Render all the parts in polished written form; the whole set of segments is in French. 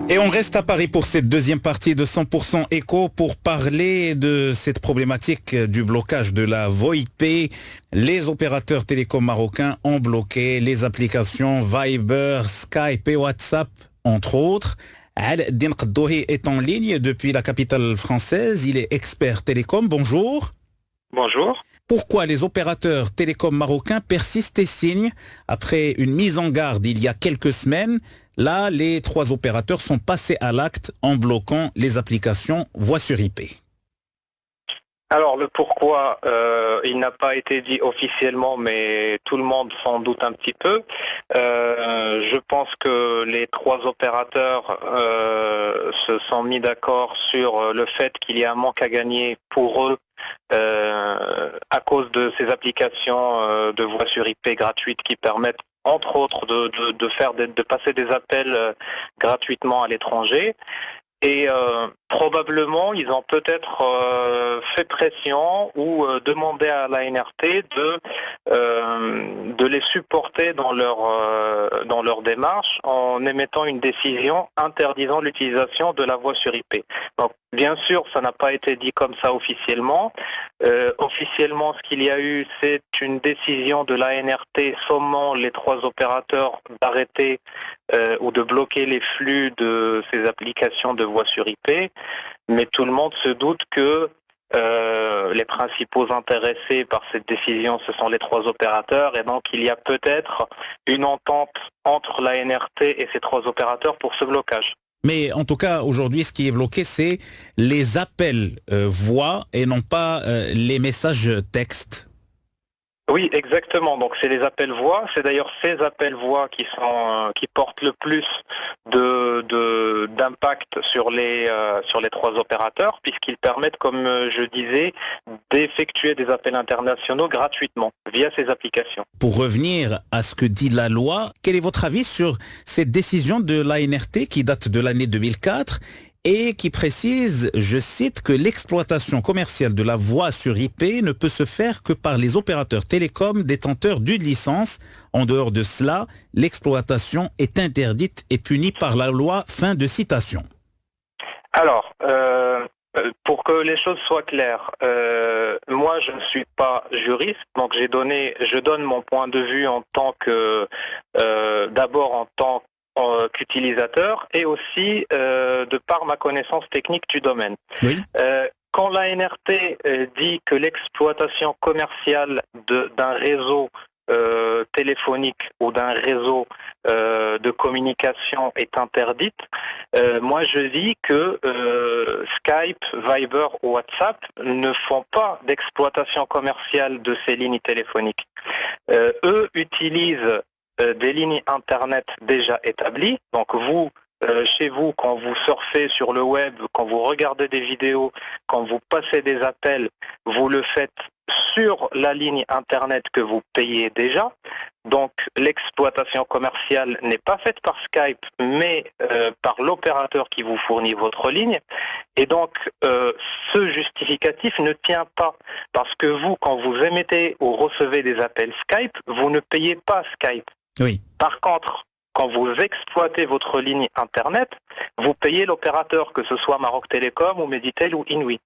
Et on reste à Paris pour cette deuxième partie de 100% Éco pour parler de cette problématique du blocage de la VoIP. Les opérateurs télécoms marocains ont bloqué les applications Viber, Skype et WhatsApp, entre autres. Al-Din Qaddohi est en ligne depuis la capitale française. Il est expert télécom. Bonjour. Bonjour. Pourquoi les opérateurs télécoms marocains persistent et signent après une mise en garde il y a quelques semaines? Là, les trois opérateurs sont passés à l'acte en bloquant les applications voix sur IP. Alors le pourquoi, il n'a pas été dit officiellement, mais tout le monde s'en doute un petit peu. Je pense que les trois opérateurs se sont mis d'accord sur le fait qu'il y a un manque à gagner pour eux à cause de ces applications de voix sur IP gratuites qui permettent entre autres de passer des appels gratuitement à l'étranger. Et probablement, ils ont peut-être fait pression ou demandé à la NRT de les supporter dans leur démarche en émettant une décision interdisant l'utilisation de la voix sur IP. Donc, bien sûr, ça n'a pas été dit comme ça officiellement. Officiellement, ce qu'il y a eu, c'est une décision de la NRT sommant les trois opérateurs d'arrêter ou de bloquer les flux de ces applications de voix sur IP. Mais tout le monde se doute que les principaux intéressés par cette décision, ce sont les trois opérateurs. Et donc, il y a peut-être une entente entre la NRT et ces trois opérateurs pour ce blocage. Mais en tout cas, aujourd'hui, ce qui est bloqué, c'est les appels voix et non pas les messages texte. Oui, exactement. Donc c'est les appels voix. C'est d'ailleurs ces appels voix qui portent le plus d'impact sur les trois opérateurs, puisqu'ils permettent, comme je disais, d'effectuer des appels internationaux gratuitement via ces applications. Pour revenir à ce que dit la loi, quel est votre avis sur cette décision de l'ANRT qui date de l'année 2004 et qui précise, je cite, que l'exploitation commerciale de la voix sur IP ne peut se faire que par les opérateurs télécoms détenteurs d'une licence. En dehors de cela, l'exploitation est interdite et punie par la loi. Fin de citation. Alors, pour que les choses soient claires, moi je ne suis pas juriste, donc je donne mon point de vue en tant que, d'abord en tant qu'utilisateur et aussi de par ma connaissance technique du domaine. Oui. Quand la NRT dit que l'exploitation commerciale d'un réseau téléphonique ou d'un réseau de communication est interdite, moi je dis que Skype, Viber ou WhatsApp ne font pas d'exploitation commerciale de ces lignes téléphoniques. Eux utilisent des lignes Internet déjà établies. Donc vous, chez vous, quand vous surfez sur le web, quand vous regardez des vidéos, quand vous passez des appels, vous le faites sur la ligne Internet que vous payez déjà. Donc l'exploitation commerciale n'est pas faite par Skype, mais par l'opérateur qui vous fournit votre ligne. Et donc ce justificatif ne tient pas, parce que vous, quand vous émettez ou recevez des appels Skype, vous ne payez pas Skype. Oui. Par contre, quand vous exploitez votre ligne Internet, vous payez l'opérateur, que ce soit Maroc Télécom ou Meditel ou Inouï.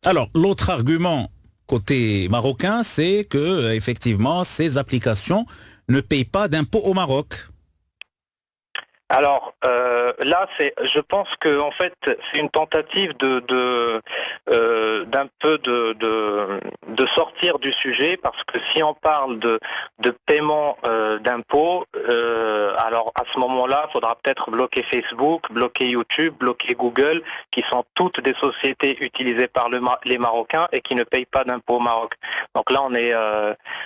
Alors, l'autre argument côté marocain, c'est que effectivement, ces applications ne payent pas d'impôts au Maroc. Alors là, je pense que en fait, c'est une tentative d'un peu de sortir du sujet, parce que si on parle de paiement d'impôts, alors à ce moment-là, il faudra peut-être bloquer Facebook, bloquer YouTube, bloquer Google, qui sont toutes des sociétés utilisées par les Marocains et qui ne payent pas d'impôts au Maroc. Donc là,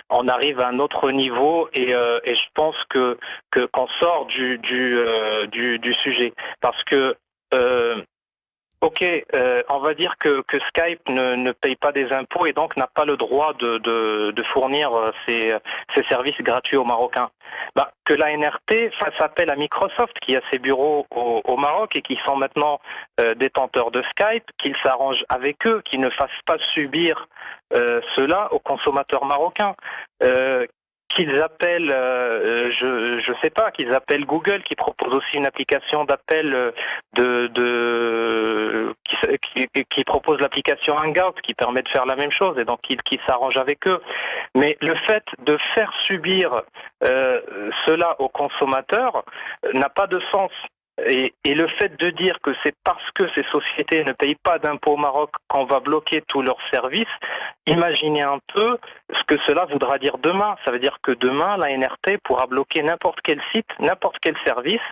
on arrive à un autre niveau et je pense qu'on sort du sujet, parce que on va dire que Skype ne paye pas des impôts et donc n'a pas le droit de fournir ses services gratuits aux Marocains. Que la NRT fasse appel à Microsoft, qui a ses bureaux au Maroc et qui sont maintenant détenteurs de Skype, qu'ils s'arrangent avec eux, qu'ils ne fassent pas subir cela aux consommateurs marocains. qu'ils appellent, je sais pas, qu'ils appellent Google, qui propose aussi une application d'appel qui propose l'application Hangout, qui permet de faire la même chose, et donc qui s'arrange avec eux. Mais le fait de faire subir cela aux consommateurs n'a pas de sens. Et le fait de dire que c'est parce que ces sociétés ne payent pas d'impôts au Maroc qu'on va bloquer tous leurs services, imaginez un peu ce que cela voudra dire demain. Ça veut dire que demain, la NRT pourra bloquer n'importe quel site, n'importe quel service,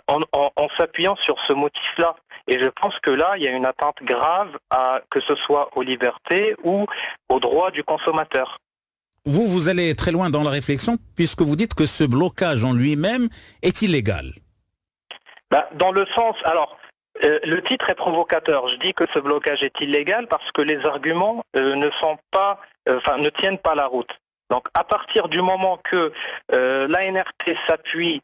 en s'appuyant sur ce motif-là. Et je pense que là, il y a une atteinte grave, que ce soit aux libertés ou aux droits du consommateur. Vous allez très loin dans la réflexion puisque vous dites que ce blocage en lui-même est illégal. Dans le sens, alors, le titre est provocateur. Je dis que ce blocage est illégal parce que les arguments ne tiennent pas la route. Donc, à partir du moment que l'ANRT s'appuie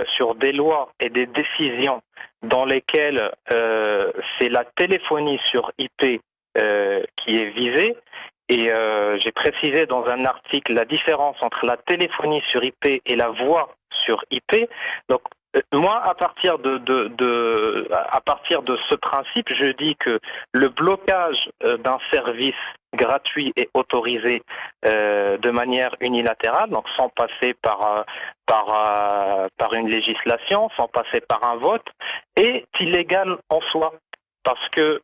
sur des lois et des décisions dans lesquelles c'est la téléphonie sur IP qui est visée, et j'ai précisé dans un article la différence entre la téléphonie sur IP et la voix sur IP. Donc, moi, à partir de ce principe, je dis que le blocage d'un service gratuit et autorisé de manière unilatérale, donc sans passer par une législation, sans passer par un vote, est illégal en soi. Parce que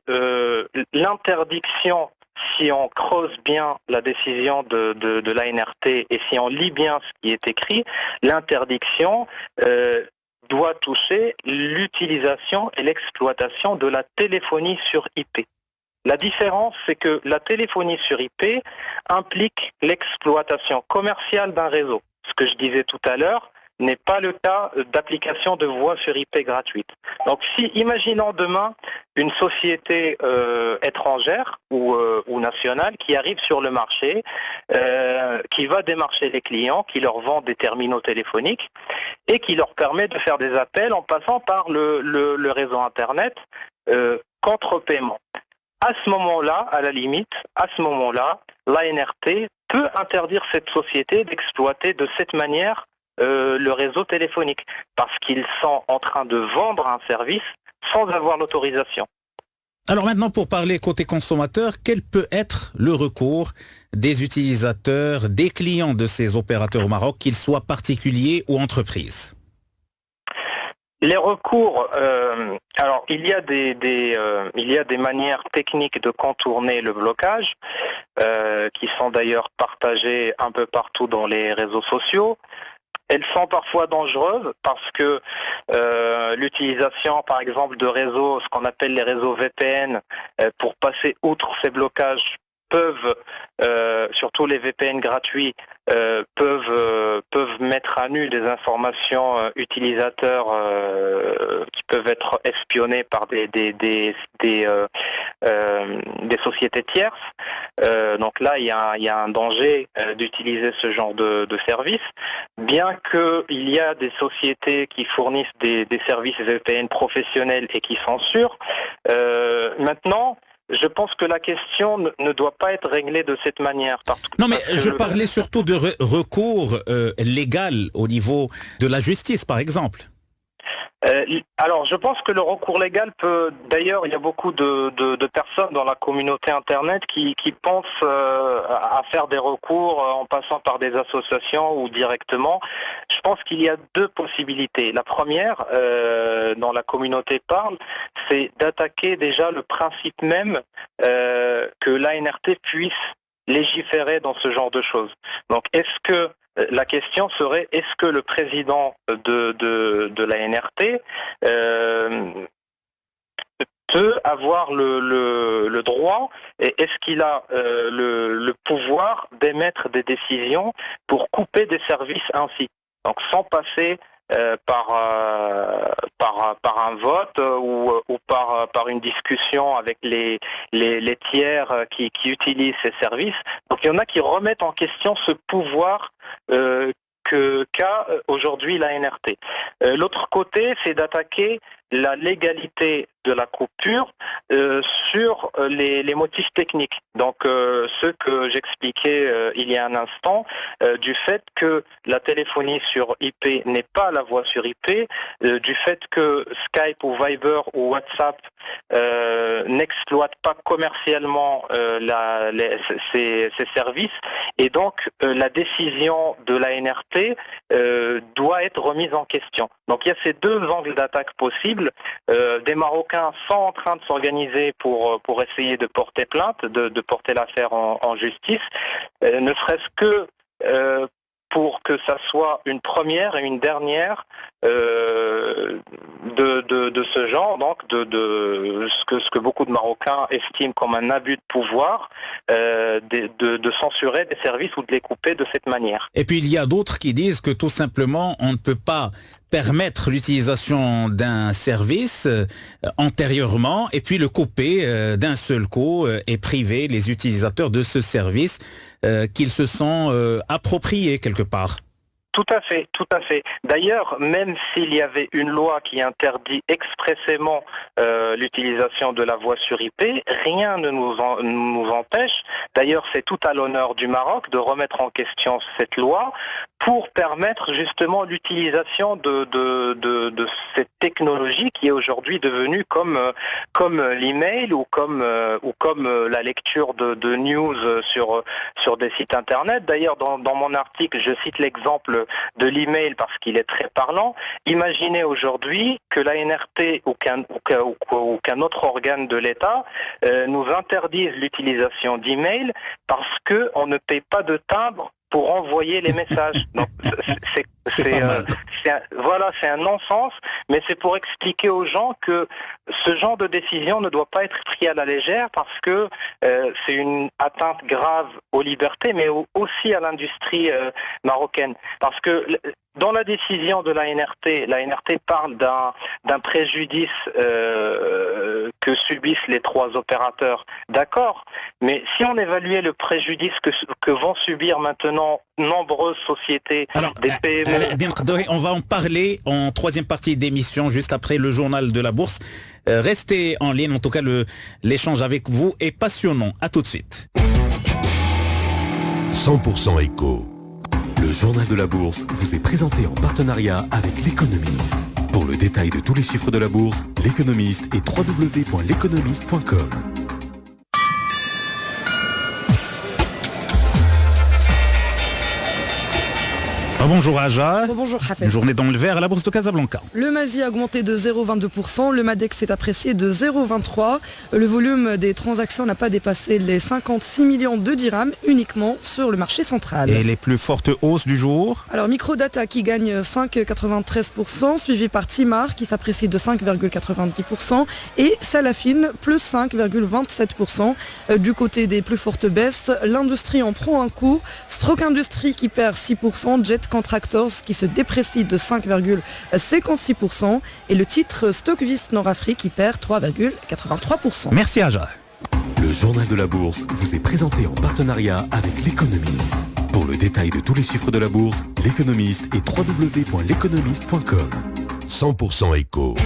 l'interdiction, si on creuse bien la décision de l'ANRT et si on lit bien ce qui est écrit, l'interdiction doit toucher l'utilisation et l'exploitation de la téléphonie sur IP. La différence, c'est que la téléphonie sur IP implique l'exploitation commerciale d'un réseau. Ce que je disais tout à l'heure n'est pas le cas d'application de voix sur IP gratuite. Donc si, imaginons demain, une société étrangère ou nationale qui arrive sur le marché, qui va démarcher les clients, qui leur vend des terminaux téléphoniques et qui leur permet de faire des appels en passant par le réseau Internet contre paiement. À ce moment-là, à la limite, l'ANRT peut interdire cette société d'exploiter de cette manière le réseau téléphonique, parce qu'ils sont en train de vendre un service sans avoir l'autorisation. Alors maintenant, pour parler côté consommateur, quel peut être le recours des utilisateurs, des clients de ces opérateurs au Maroc, qu'ils soient particuliers ou entreprises? Les recours, alors il y a des manières techniques de contourner le blocage, qui sont d'ailleurs partagées un peu partout dans les réseaux sociaux. Elles sont parfois dangereuses parce que l'utilisation, par exemple, de réseaux, ce qu'on appelle les réseaux VPN, pour passer outre ces blocages, surtout les VPN gratuits, peuvent mettre à nu des informations utilisateurs qui peuvent être espionnées par des sociétés tierces. Donc là, il y a un danger d'utiliser ce genre de service, bien qu'il y a des sociétés qui fournissent des services VPN professionnels et qui censurent. Maintenant, je pense que la question ne doit pas être réglée de cette manière. Non, mais je parlais surtout de recours légal au niveau de la justice, par exemple. Alors, je pense que le recours légal peut... D'ailleurs, il y a beaucoup de personnes dans la communauté Internet qui pensent à faire des recours en passant par des associations ou directement. Je pense qu'il y a deux possibilités. La première, dont la communauté parle, c'est d'attaquer déjà le principe même que l'ANRT puisse légiférer dans ce genre de choses. Donc, la question serait, est-ce que le président de l'ANRT peut avoir le droit et est-ce qu'il a le pouvoir d'émettre des décisions pour couper des services ainsi, donc sans passer par un vote ou par une discussion avec les tiers qui utilisent ces services. Donc il y en a qui remettent en question ce pouvoir qu'a aujourd'hui l'ANRT. L'autre côté, c'est d'attaquer la légalité de la coupure sur les motifs techniques. Donc ce que j'expliquais il y a un instant, du fait que la téléphonie sur IP n'est pas la voix sur IP, du fait que Skype ou Viber ou WhatsApp n'exploitent pas commercialement ces services, et donc la décision de la NRT doit être remise en question. Donc il y a ces deux angles d'attaque possibles. Des Marocains sont en train de s'organiser pour essayer de porter plainte, de porter l'affaire en justice, ne serait-ce que pour que ça soit une première et une dernière de ce genre, donc de ce que beaucoup de Marocains estiment comme un abus de pouvoir, de censurer des services ou de les couper de cette manière. Et puis il y a d'autres qui disent que tout simplement on ne peut pas permettre l'utilisation d'un service antérieurement et puis le couper d'un seul coup et priver les utilisateurs de ce service qu'ils se sont appropriés quelque part. Tout à fait, tout à fait. D'ailleurs, même s'il y avait une loi qui interdit expressément l'utilisation de la voix sur IP, rien ne nous empêche, d'ailleurs c'est tout à l'honneur du Maroc, de remettre en question cette loi pour permettre justement l'utilisation de cette technologie qui est aujourd'hui devenue comme l'email ou comme la lecture de news sur des sites internet. D'ailleurs, dans mon article, je cite l'exemple de l'email parce qu'il est très parlant. Imaginez aujourd'hui que la NRT ou qu'un autre organe de l'État nous interdise l'utilisation d'email parce qu'on ne paye pas de timbre pour envoyer les messages. Donc, c'est un non-sens, mais c'est pour expliquer aux gens que ce genre de décision ne doit pas être pris à la légère parce que c'est une atteinte grave aux libertés, mais aussi à l'industrie marocaine. Parce que dans la décision de la NRT parle d'un préjudice que subissent les trois opérateurs. D'accord, mais si on évaluait le préjudice que vont subir maintenant nombreuses sociétés, des PME... On va en parler en troisième partie d'émission, juste après le journal de la bourse. Restez en ligne, en tout cas l'échange avec vous est passionnant. À tout de suite. 100% éco. Le journal de la bourse vous est présenté en partenariat avec l'Économiste. Pour le détail de tous les chiffres de la bourse, l'Économiste est www.l'économiste.com. Bonjour Aja. Bonjour Hafez. Une journée dans le vert à la bourse de Casablanca. Le Mazi a augmenté de 0,22%, le Madex s'est apprécié de 0,23%. Le volume des transactions n'a pas dépassé les 56 millions de dirhams uniquement sur le marché central. Et les plus fortes hausses du jour? Alors Microdata qui gagne 5,93%, suivi par Timar qui s'apprécie de 5,90% et Salafine plus 5,27%. Du côté des plus fortes baisses, l'industrie en prend un coup. Stroke Industrie qui perd 6%, Jet Contractors qui se déprécie de 5,56% et le titre Stockvis Nord-Afrique qui perd 3,83%. Merci Aja. Le journal de la bourse vous est présenté en partenariat avec l'Économiste. Pour le détail de tous les chiffres de la bourse, l'Économiste est www.l'économiste.com. 100% éco.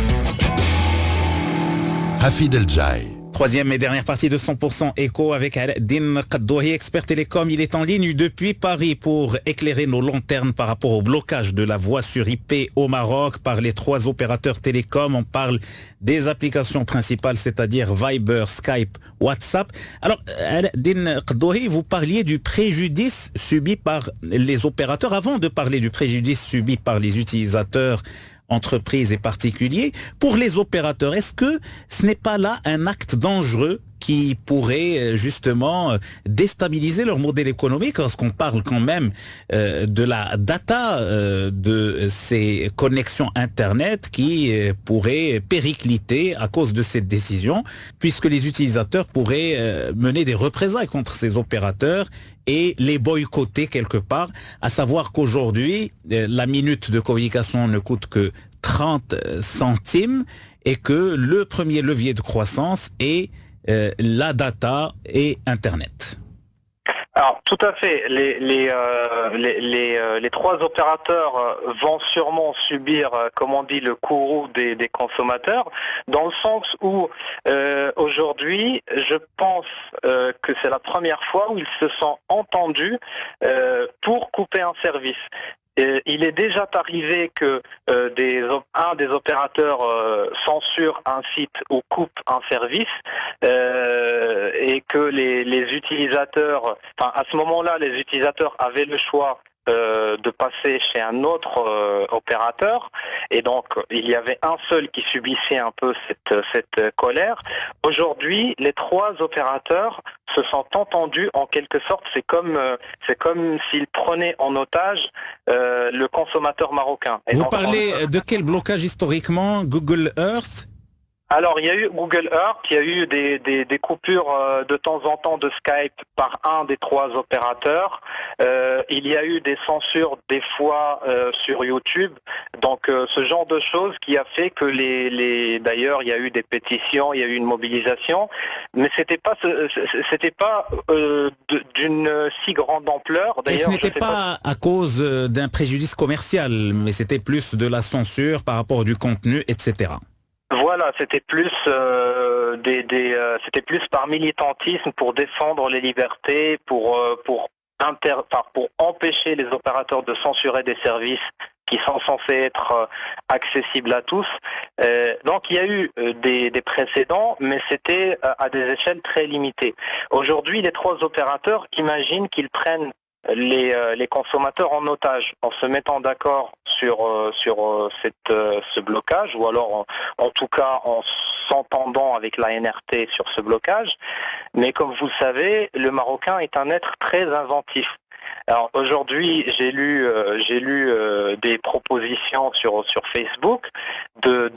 Hafid El Djaï. Troisième et dernière partie de 100% éco avec Din Kaddohi, expert télécom. Il est en ligne depuis Paris pour éclairer nos lanternes par rapport au blocage de la voix sur IP au Maroc par les trois opérateurs télécoms. On parle des applications principales, c'est-à-dire Viber, Skype, WhatsApp. Alors, Din Kaddohi, vous parliez du préjudice subi par les opérateurs. Avant de parler du préjudice subi par les utilisateurs, entreprises et particuliers, pour les opérateurs, est-ce que ce n'est pas là un acte dangereux qui pourrait justement déstabiliser leur modèle économique, parce qu'on parle quand même de la data de ces connexions Internet qui pourraient péricliter à cause de cette décision, puisque les utilisateurs pourraient mener des représailles contre ces opérateurs et les boycotter quelque part, à savoir qu'aujourd'hui, la minute de communication ne coûte que 30 centimes et que le premier levier de croissance est la data et Internet. Alors, tout à fait. Les trois opérateurs vont sûrement subir, comme on dit, le courroux des consommateurs, dans le sens où aujourd'hui, je pense que c'est la première fois où ils se sont entendus pour couper un service. Il est déjà arrivé que un des opérateurs censure un site ou coupe un service et que les utilisateurs, enfin à ce moment-là, les utilisateurs avaient le choix de passer chez un autre opérateur et donc il y avait un seul qui subissait un peu cette colère. Aujourd'hui, les trois opérateurs se sont entendus en quelque sorte, c'est comme s'ils prenaient en otage le consommateur marocain. Et Vous donc, parlez de quel blocage historiquement? Google Earth? alors, il y a eu Google Earth, il y a eu des coupures de temps en temps de Skype par un des trois opérateurs. Il y a eu des censures des fois sur YouTube. Donc, ce genre de choses qui a fait que d'ailleurs, il y a eu des pétitions, il y a eu une mobilisation, mais c'était pas d'une si grande ampleur. Et D'ailleurs, ce n'était pas à cause d'un préjudice commercial, mais c'était plus de la censure par rapport du contenu, etc. Voilà, c'était plus c'était plus par militantisme pour défendre les libertés, pour empêcher les opérateurs de censurer des services qui sont censés être accessibles à tous. Donc il y a eu des précédents, mais c'était à des échelles très limitées. Aujourd'hui, les trois opérateurs imaginent qu'ils prennent les consommateurs en otage en se mettant d'accord sur ce blocage, ou alors en tout cas en s'entendant avec la NRT sur ce blocage. Mais comme vous le savez, le Marocain est un être très inventif. Alors aujourd'hui, j'ai lu des propositions sur Facebook de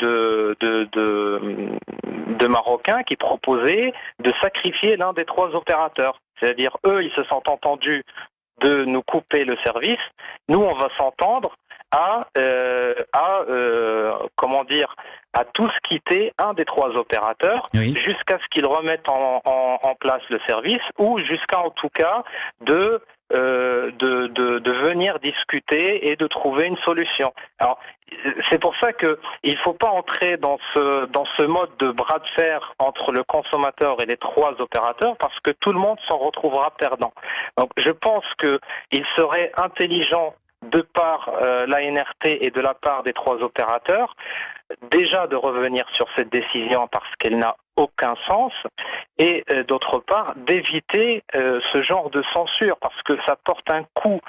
Marocains qui proposaient de sacrifier l'un des trois opérateurs. C'est-à-dire, eux, ils se sont entendus de nous couper le service. Nous, on va s'entendre à tous quitter un des trois opérateurs, oui, jusqu'à ce qu'ils remettent en place le service, ou jusqu'à en tout cas de venir discuter et de trouver une solution. Alors, c'est pour ça qu'il ne faut pas entrer dans ce mode de bras de fer entre le consommateur et les trois opérateurs, parce que tout le monde s'en retrouvera perdant. Donc je pense qu'il serait intelligent de par la NRT et de la part des trois opérateurs, déjà de revenir sur cette décision parce qu'elle n'a aucun sens, et d'autre part d'éviter ce genre de censure parce que ça porte un coup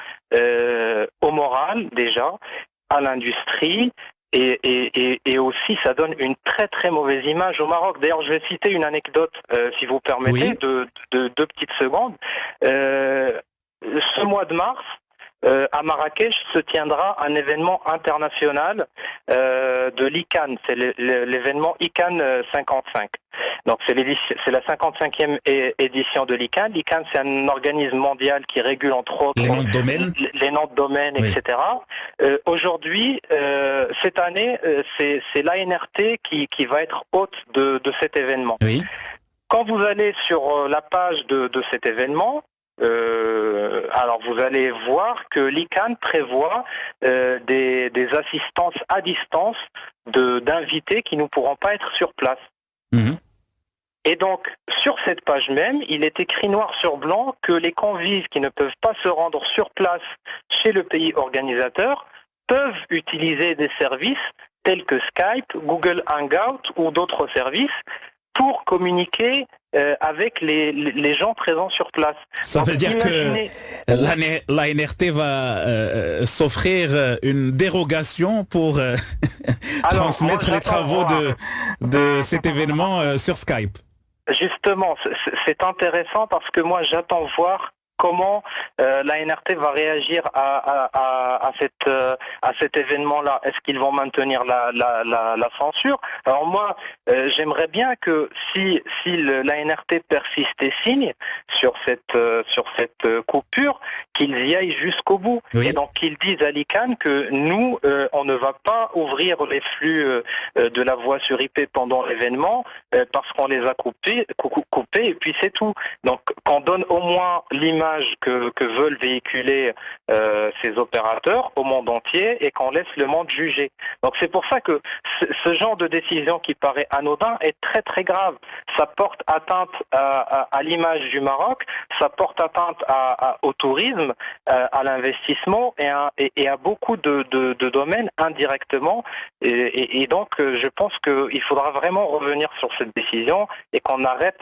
au moral déjà, à l'industrie, et aussi ça donne une très très mauvaise image au Maroc. D'ailleurs, je vais citer une anecdote si vous permettez, oui, de 2 petites secondes. Ce mois de mars, à Marrakech se tiendra un événement international de l'ICANN, c'est l'événement ICANN 55. Donc c'est la 55e édition de l'ICANN. L'ICANN, c'est un organisme mondial qui régule entre autres les noms de domaine, oui, etc. Aujourd'hui, cette année, c'est l'ANRT qui va être hôte de cet événement. Oui. Quand vous allez sur la page de cet événement, alors vous allez voir que l'ICANN prévoit des assistances à distance d'invités qui ne pourront pas être sur place. Mmh. Et donc, sur cette page même, il est écrit noir sur blanc que les convives qui ne peuvent pas se rendre sur place chez le pays organisateur peuvent utiliser des services tels que Skype, Google Hangout ou d'autres services pour communiquer avec les gens présents sur place. Ça veut dire que l'ANRT va s'offrir une dérogation pour transmettre les travaux de cet événement sur Skype. Justement, c'est intéressant parce que moi j'attends voir comment l'ANRT va réagir à cet événement-là. Est-ce qu'ils vont maintenir la censure? Alors moi, j'aimerais bien que si l'ANRT persiste et signe sur cette coupure, qu'ils y aillent jusqu'au bout. Oui. Et donc qu'ils disent à l'ICANN que nous, on ne va pas ouvrir les flux de la voix sur IP pendant l'événement parce qu'on les a coupés et puis c'est tout. Donc qu'on donne au moins l'image l'image que veulent véhiculer ces opérateurs au monde entier et qu'on laisse le monde juger. Donc c'est pour ça que ce genre de décision qui paraît anodin est très très grave. Ça porte atteinte à l'image du Maroc, ça porte atteinte au tourisme, à l'investissement et à beaucoup de domaines indirectement. Et donc je pense qu'il faudra vraiment revenir sur cette décision et qu'on arrête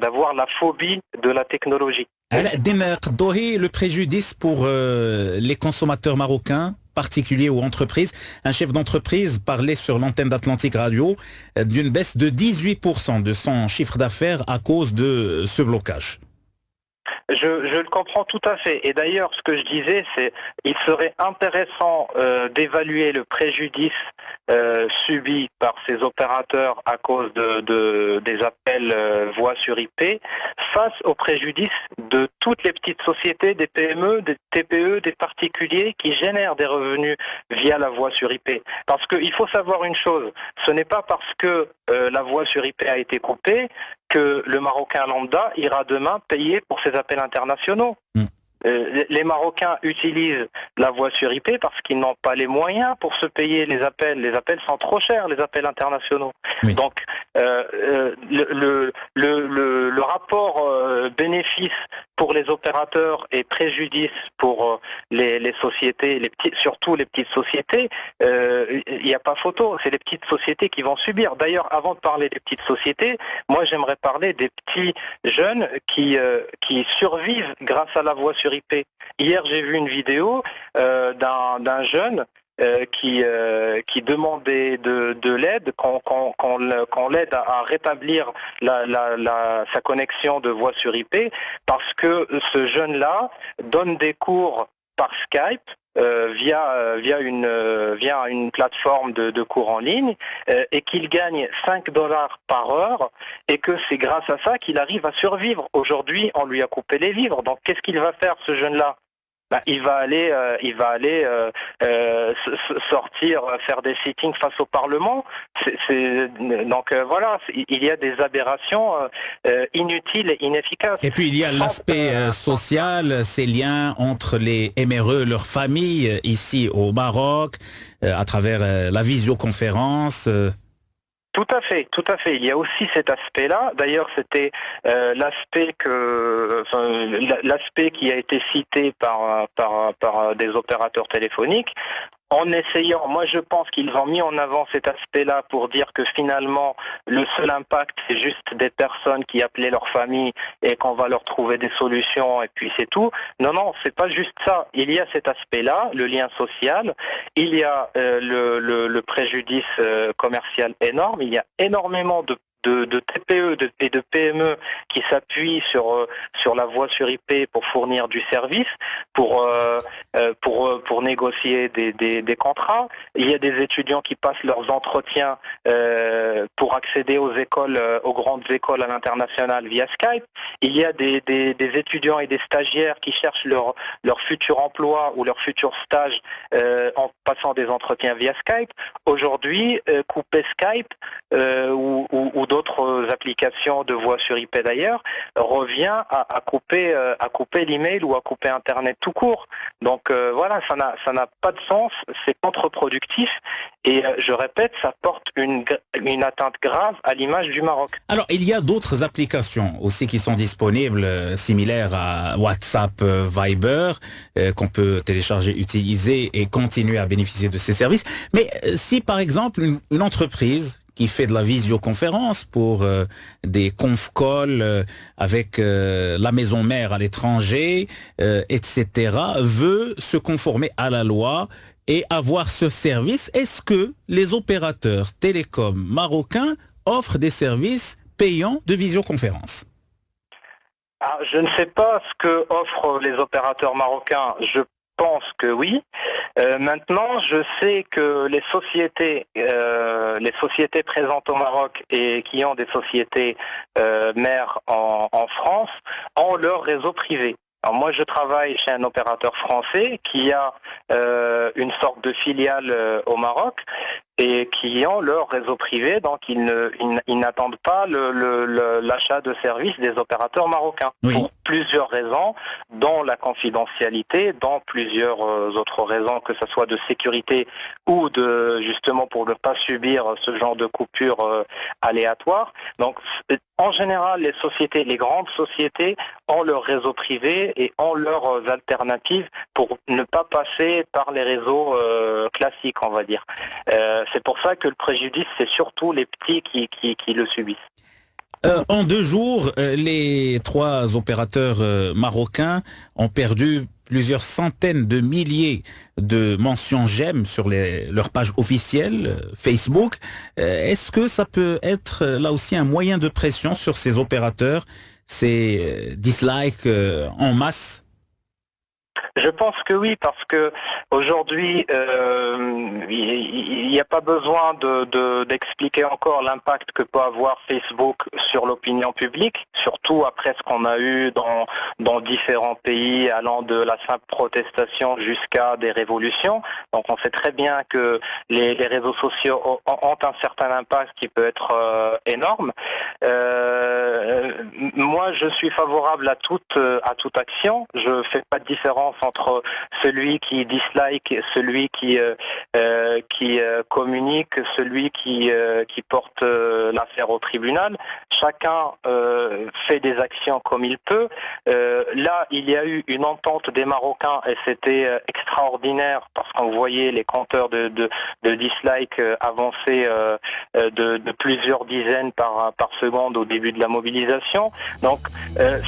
d'avoir la phobie de la technologie. Le préjudice pour les consommateurs marocains, particuliers ou entreprises. Un chef d'entreprise parlait sur l'antenne d'Atlantique Radio d'une baisse de 18% de son chiffre d'affaires à cause de ce blocage. Je le comprends tout à fait. Et d'ailleurs, ce que je disais, c'est qu'il serait intéressant d'évaluer le préjudice subi par ces opérateurs à cause des appels voix sur IP face au préjudice de toutes les petites sociétés, des PME, des TPE, des particuliers qui génèrent des revenus via la voix sur IP. Parce qu'il faut savoir une chose, ce n'est pas parce que la voix sur IP a été coupée que le Marocain lambda ira demain payer pour ses appels internationaux. Les Marocains utilisent la voix sur IP parce qu'ils n'ont pas les moyens pour se payer les appels. Les appels sont trop chers, les appels internationaux. Oui. Donc, le rapport bénéfice pour les opérateurs et préjudice pour les sociétés, surtout les petites sociétés, il n'y a pas photo. C'est les petites sociétés qui vont subir. D'ailleurs, avant de parler des petites sociétés, moi j'aimerais parler des petits jeunes qui survivent grâce à la voix sur IP. Hier, j'ai vu une vidéo d'un jeune qui demandait de l'aide, qu'on l'aide à rétablir sa connexion de voix sur IP, parce que ce jeune-là donne des cours par Skype, via une plateforme de cours en ligne, et qu'il gagne $5 par heure, et que c'est grâce à ça qu'il arrive à survivre. Aujourd'hui, on lui a coupé les vivres. Donc qu'est-ce qu'il va faire, ce jeune-là ? Il va aller sortir, faire des sittings face au Parlement. Donc voilà, il y a des aberrations inutiles et inefficaces. Et puis il y a l'aspect social, ces liens entre les MRE, leurs familles ici au Maroc, à travers la visioconférence. Tout à fait, tout à fait. Il y a aussi cet aspect-là. D'ailleurs, c'était l'aspect qui a été cité par des opérateurs téléphoniques. En essayant, moi je pense qu'ils ont mis en avant cet aspect-là pour dire que finalement le seul impact c'est juste des personnes qui appelaient leur famille et qu'on va leur trouver des solutions et puis c'est tout. Non, non, c'est pas juste ça. Il y a cet aspect-là, le lien social, il y a le préjudice commercial énorme, il y a énormément de TPE et de PME qui s'appuient sur la voix sur IP pour fournir du service, pour négocier des contrats. Il y a des étudiants qui passent leurs entretiens pour accéder aux écoles, aux grandes écoles à l'international via Skype. Il y a des étudiants et des stagiaires qui cherchent leur futur emploi ou leur futur stage en passant des entretiens via Skype. Aujourd'hui, couper Skype ou d'autres applications de voix sur IP d'ailleurs, revient à couper l'email ou à couper Internet tout court. Donc voilà, ça n'a pas de sens, c'est contre-productif et je répète, ça porte une atteinte grave à l'image du Maroc. Alors il y a d'autres applications aussi qui sont disponibles, similaires à WhatsApp, Viber, qu'on peut télécharger, utiliser et continuer à bénéficier de ces services. Mais si par exemple une entreprise qui fait de la visioconférence pour des conf calls avec la maison mère à l'étranger, etc., veut se conformer à la loi et avoir ce service, est-ce que les opérateurs télécoms marocains offrent des services payants de visioconférence ? Je ne sais pas ce que offrent les opérateurs marocains. Je pense que oui. Maintenant, je sais que les sociétés présentes au Maroc et qui ont des sociétés mères en France ont leur réseau privé. Alors moi, je travaille chez un opérateur français qui a une sorte de filiale au Maroc et qui ont leur réseau privé, donc ils n'attendent pas l'achat de services des opérateurs marocains. Oui. Pour plusieurs raisons, dont la confidentialité, dont plusieurs autres raisons, que ce soit de sécurité ou justement pour ne pas subir ce genre de coupure aléatoire. Donc en général, les grandes sociétés ont leur réseau privé et ont leurs alternatives pour ne pas passer par les réseaux classiques, on va dire. C'est pour ça que le préjudice, c'est surtout les petits qui le subissent. En 2 jours, les 3 opérateurs marocains ont perdu plusieurs centaines de milliers de mentions j'aime sur leur page officielle Facebook. Est-ce que ça peut être là aussi un moyen de pression sur ces opérateurs, ces dislikes en masse? Je pense que oui, parce que aujourd'hui, il n'y a pas besoin d'expliquer encore l'impact que peut avoir Facebook sur l'opinion publique, surtout après ce qu'on a eu dans différents pays, allant de la simple protestation jusqu'à des révolutions. Donc on sait très bien que les réseaux sociaux ont un certain impact qui peut être énorme. Moi, je suis favorable à toute action. Je ne fais pas de différence entre celui qui dislike, celui qui communique, celui qui porte l'affaire au tribunal. Chacun fait des actions comme il peut. Là, il y a eu une entente des Marocains et c'était extraordinaire parce qu'on voyait les compteurs de dislike avancer de plusieurs dizaines par seconde au début de la mobilisation. Donc,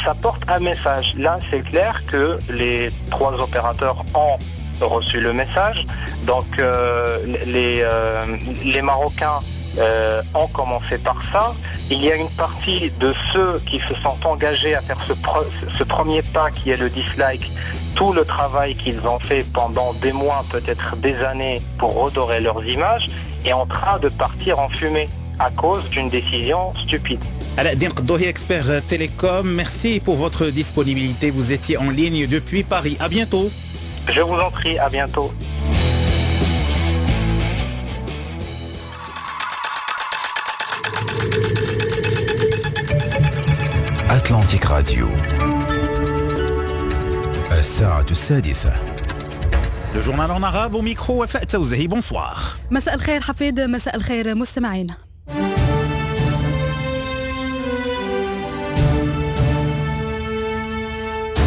ça porte un message. Là, c'est clair que les 3 opérateurs ont reçu le message. Donc les Marocains ont commencé par ça. Il y a une partie de ceux qui se sont engagés à faire ce premier pas qui est le dislike, tout le travail qu'ils ont fait pendant des mois, peut-être des années pour redorer leurs images, est en train de partir en fumée à cause d'une décision stupide. Aladdin Qaddohi, expert télécom, merci pour votre disponibilité. Vous étiez en ligne depuis Paris. À bientôt. Je vous en prie, à bientôt. Atlantic Radio. الساعة السادسة. Le journal en arabe au micro. Bonsoir. مساء الخير حفيد، مساء الخير مستمعين.